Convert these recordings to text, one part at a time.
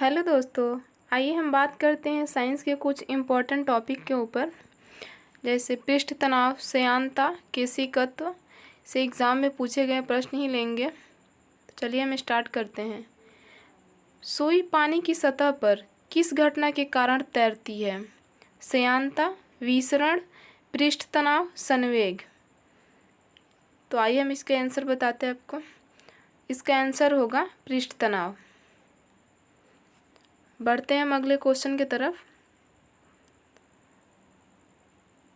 Hello दोस्तों, आइए हम बात करते हैं साइंस के कुछ इम्पोर्टेंट टॉपिक के ऊपर। जैसे पृष्ठ तनाव, श्यानता, केशिकत्व से एग्ज़ाम में पूछे गए प्रश्न ही लेंगे। तो चलिए हम स्टार्ट करते हैं। सुई पानी की सतह पर किस घटना के कारण तैरती है? श्यानता, विसरण, पृष्ठ तनाव, संवेग। तो आइए हम इसका आंसर बताते हैं आपको। इसका आंसर होगा पृष्ठ तनाव। बढ़ते हैं हम अगले क्वेश्चन की तरफ।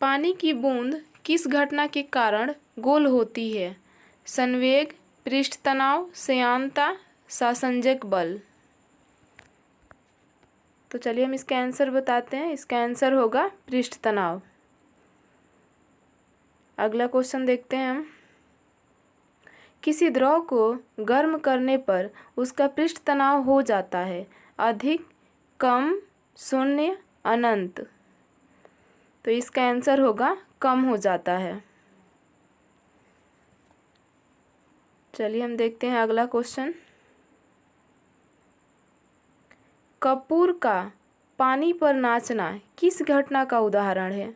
पानी की बूंद किस घटना के कारण गोल होती है? संवेग, पृष्ठ तनाव, श्यानता, संसंजक बल। तो चलिए हम इसका आंसर बताते हैं। इसका आंसर होगा पृष्ठ तनाव। अगला क्वेश्चन देखते हैं हम। किसी द्रव को गर्म करने पर उसका पृष्ठ तनाव हो जाता है अधिक, कम, शून्य, अनंत। तो इसका आंसर होगा कम हो जाता है। चलिए हम देखते हैं अगला क्वेश्चन। कपूर का पानी पर नाचना किस घटना का उदाहरण है?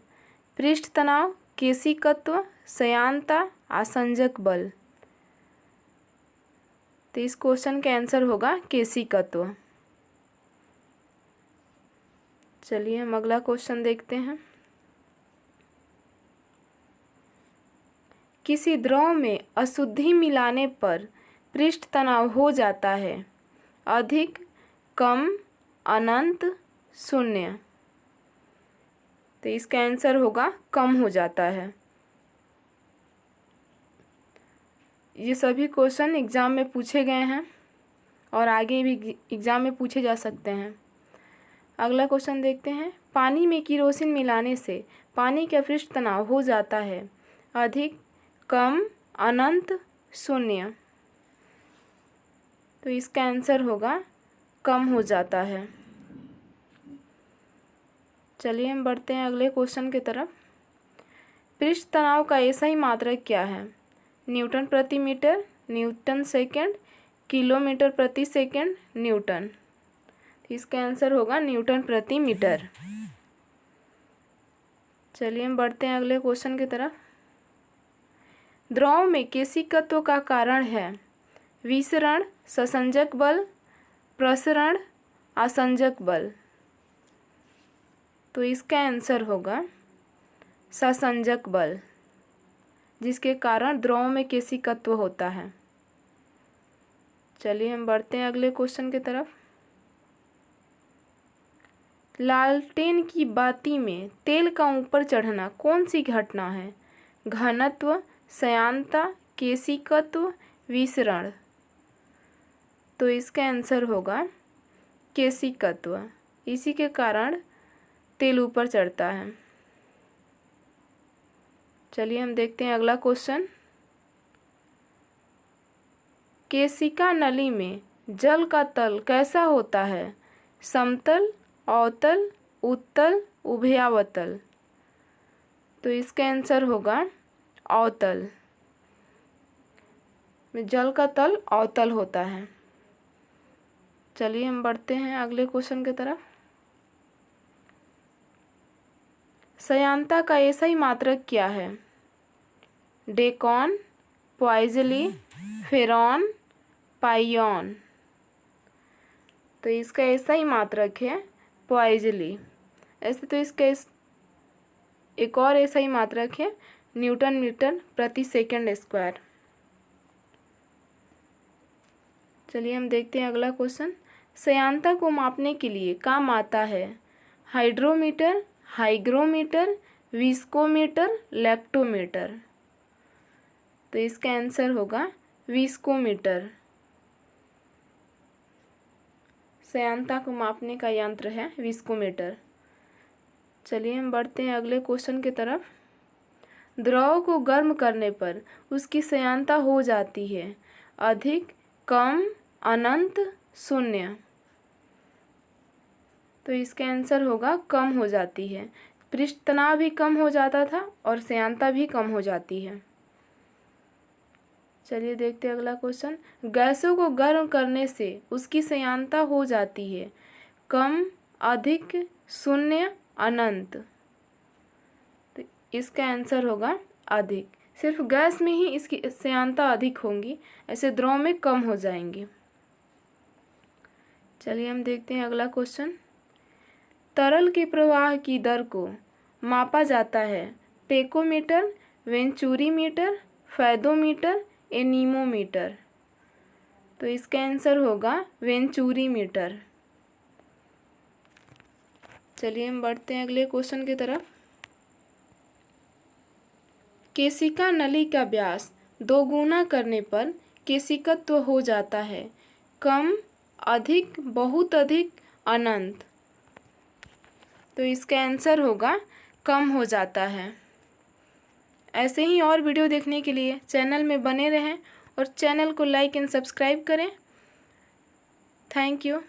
पृष्ठ तनाव, केशिकत्व, श्यानता, आसंजक बल। तो इस क्वेश्चन का आंसर होगा केशिकत्व। चलिए हम अगला क्वेश्चन देखते हैं। किसी द्रव में अशुद्धि मिलाने पर पृष्ठ तनाव हो जाता है अधिक, कम, अनंत, शून्य। तो इसका आंसर होगा कम हो जाता है। ये सभी क्वेश्चन एग्ज़ाम में पूछे गए हैं और आगे भी एग्ज़ाम में पूछे जा सकते हैं। अगला क्वेश्चन देखते हैं। पानी में केरोसिन मिलाने से पानी का पृष्ठ तनाव हो जाता है अधिक, कम, अनंत, शून्य। तो इसका आंसर होगा कम हो जाता है। चलिए हम बढ़ते हैं अगले क्वेश्चन की तरफ। पृष्ठ तनाव का ऐसा ही मात्रक क्या है? न्यूटन प्रति मीटर, न्यूटन सेकंड, किलोमीटर प्रति सेकंड, न्यूटन। इसका आंसर होगा न्यूटन प्रति मीटर। चलिए हम बढ़ते हैं अगले क्वेश्चन की तरफ। द्रव में केशिकत्व का कारण है विसरण, संसंजक बल, प्रसरण, आसंजक बल। तो इसका आंसर होगा संसंजक बल, जिसके कारण द्रव में केशिकत्व होता है। चलिए हम बढ़ते हैं अगले क्वेश्चन की तरफ। लालटेन की बाती में तेल का ऊपर चढ़ना कौन सी घटना है? घनत्व, श्यानता, केशिकत्व, विसरण। तो इसका आंसर होगा केशिकत्व। इसी के कारण तेल ऊपर चढ़ता है। चलिए हम देखते हैं अगला क्वेश्चन। केशिका नली में जल का तल कैसा होता है? समतल, अवतल, उत्तल, उभयावतल। तो इसका आंसर होगा अवतल। में जल का तल अवतल होता है। चलिए हम बढ़ते हैं अगले क्वेश्चन की तरफ। श्यानता का ऐसा ही मात्रक क्या है? डेकॉन, पॉइज़ली, फेरॉन, पाइऑन। तो इसका ऐसा ही मात्रक है पॉइज़ली। ऐसे तो इसका एक और ऐसा ही मात्रक है न्यूटन मीटर प्रति सेकंड स्क्वायर। चलिए हम देखते हैं अगला क्वेश्चन। श्यानता को मापने के लिए काम आता है हाइड्रोमीटर, हाइग्रोमीटर, विस्कोमीटर, लैक्टोमीटर। तो इसका आंसर होगा विस्कोमीटर। श्यानता को मापने का यंत्र है विस्कोमीटर। चलिए हम बढ़ते हैं अगले क्वेश्चन की तरफ। द्रव को गर्म करने पर उसकी श्यानता हो जाती है अधिक, कम, अनंत, शून्य। तो इसका आंसर होगा कम हो जाती है। पृष्ठ तनाव भी कम हो जाता था और श्यानता भी कम हो जाती है। चलिए देखते हैं अगला क्वेश्चन। गैसों को गर्म करने से उसकी संयांता हो जाती है कम, अधिक, शून्य, अनंत। तो इसका आंसर होगा अधिक। सिर्फ गैस में ही इसकी संयांता अधिक होंगी, ऐसे द्रव में कम हो जाएंगी। चलिए हम देखते हैं अगला क्वेश्चन। तरल के प्रवाह की दर को मापा जाता है tachometer, venturi meter, fathometer, anemometer. तो इसका आंसर होगा वेंचुरी मीटर। चलिए हम बढ़ते हैं अगले क्वेश्चन की तरफ। केशिका नली का व्यास दोगुना करने पर केशिकत्व हो जाता है कम, अधिक, बहुत अधिक, अनंत। तो इसका आंसर होगा कम हो जाता है। ऐसे ही और वीडियो देखने के लिए चैनल में बने रहें और चैनल को लाइक एंड सब्सक्राइब करें। Thank you.